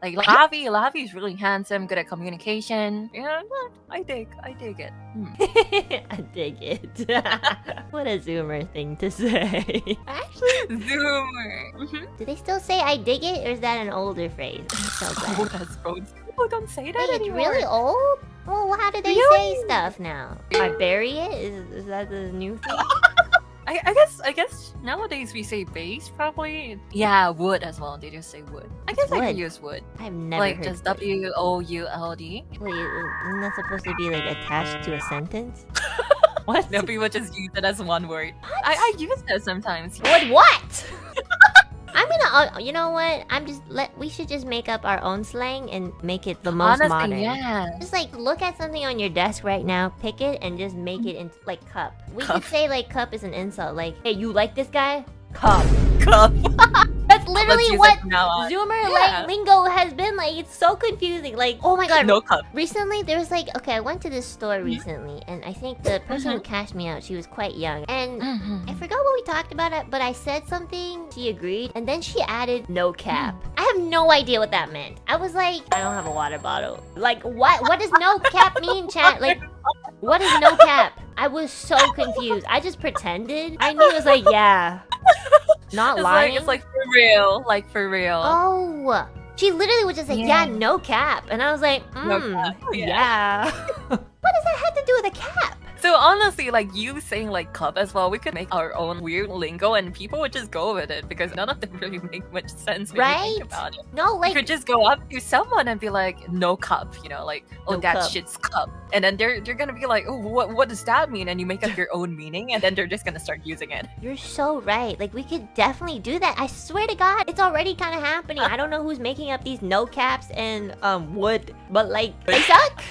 Like Lavi is really handsome, good at communication. Yeah, well, I dig it. I dig it. What a Zoomer thing to say. Actually, Zoomer. Mhm. do they still say I dig it, or is that an older phrase? So Oh, bad. that's old. People don't say that Wait, it's anymore. really old? Well, how do they say Really? stuff now? I bury it? Is that the new thing? I guess nowadays we say base probably. Yeah, wood as well. They just say wood. I guess I wood? can use wood. I've never Like heard just wood. WOULD. Wait, isn't that supposed to be like attached to a sentence? What? No, people just use it as one word. I use that sometimes. What? I'm gonna. You know what? We should just make up our own slang and make it the most Honestly, modern. yeah. Just like look at something on your desk right now, pick it, and just make it into like cup. We Cup. could say like cup is an insult. Like, hey, you like this guy? Cup. Cup. That's Let's literally use what it from now on. Zoomer Yeah. like lingo has been like. It's so confusing. Like, oh my god. No cup. Recently, there was like, okay, I went to this store recently, and I think the person who cashed me out, she was quite young, and I forgot what we talked about, but I said something, she agreed, and then she added no cap. I have no idea what that meant. I was like, I don't have a water bottle. Like, what? What does no cap mean, chat? Like, what is no cap? I was so confused. I just pretended. I knew it was like, yeah. Not lying. It's like for real. Like for real. Oh. She literally was just like, yeah, no cap. And I was like, No cap, yeah. What does that have to do with a cap? So honestly, like you saying like cup as well, we could make our own weird lingo and people would just go with it because none of them really make much sense when you think about it. No, You like, could just go up to someone and be like, no cup, you know, like, oh, No that cup. shit's cup. And then they're gonna be like, oh, what does that mean? And you make up your own meaning and then they're just gonna start using it. you're so right. Like, we could definitely do that. I swear to God, it's already kind of happening. I don't know who's making up these no caps and wood, but like, they suck.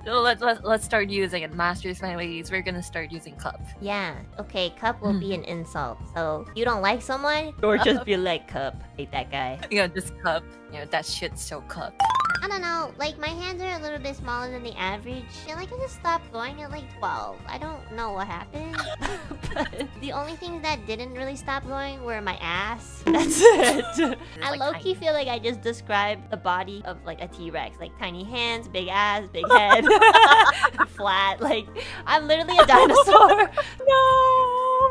So let's start using it. Masters my ways, we're gonna start using cup. Yeah, okay, cup will be an insult. So, you don't like someone? Or just be like, cup, hate that guy. You know, this cup, you know, that shit's so cup. I don't know, like my hands are a little bit smaller than the average. And like I just stopped going at like 12. I don't know what happened. But the only things that didn't really stop going were my ass. That's it. I Like low-key tiny. feel like I just described the body of like a T-Rex. Like tiny hands, big ass, big head, flat. Like I'm literally a dinosaur. No,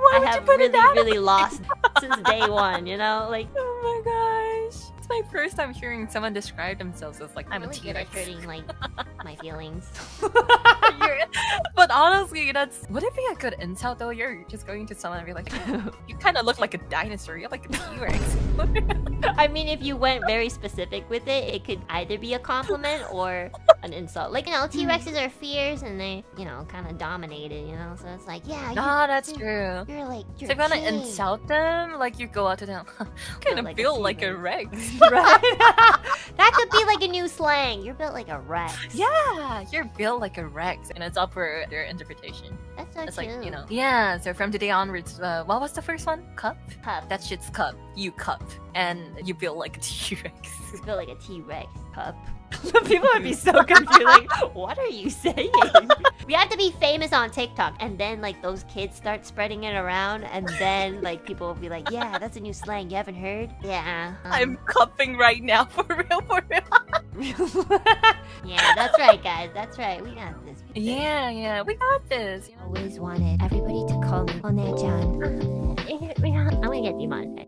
why I would you have put it really, that really lost since day one, you know? Like Oh my gosh. It's my first time hearing someone describe themselves as like, I'm a really good at T-Rex. hurting like my feelings. But honestly, would it be a good insult though? You're just going to someone and be like, you kind of look like a dinosaur. You're like a T-Rex. I mean, if you went very specific with it, it could either be a compliment or an insult. Like, you know, T-Rexes are fierce and they, you know, kind of dominated, you know? So it's like, yeah, No, that's true. you're like, So you're if you want to king. insult them, like you go out to them, kind of like a built like a T-Rex. Rex. Right? That could be like a new slang. You're built like a Rex. Yeah, you're built like a Rex, and it's up for their interpretation. That's so It's cute. like, you know. Yeah, so from today onwards, what was the first one? Cup? Cup. That shit's cup. You cup. And you built like a T-Rex. It's built like a T-Rex cup. People would be so confused. Like, what are you saying? We have to be famous on TikTok, and then like those kids start spreading it around, and then like people will be like, "Yeah, that's a new slang. You haven't heard?" Yeah. I'm cupping right now, for real, for real. Yeah, that's right, guys. That's right. We got this. Yeah, we got this. You know? Always wanted everybody to call me One-chan. I'm gonna get demonetized.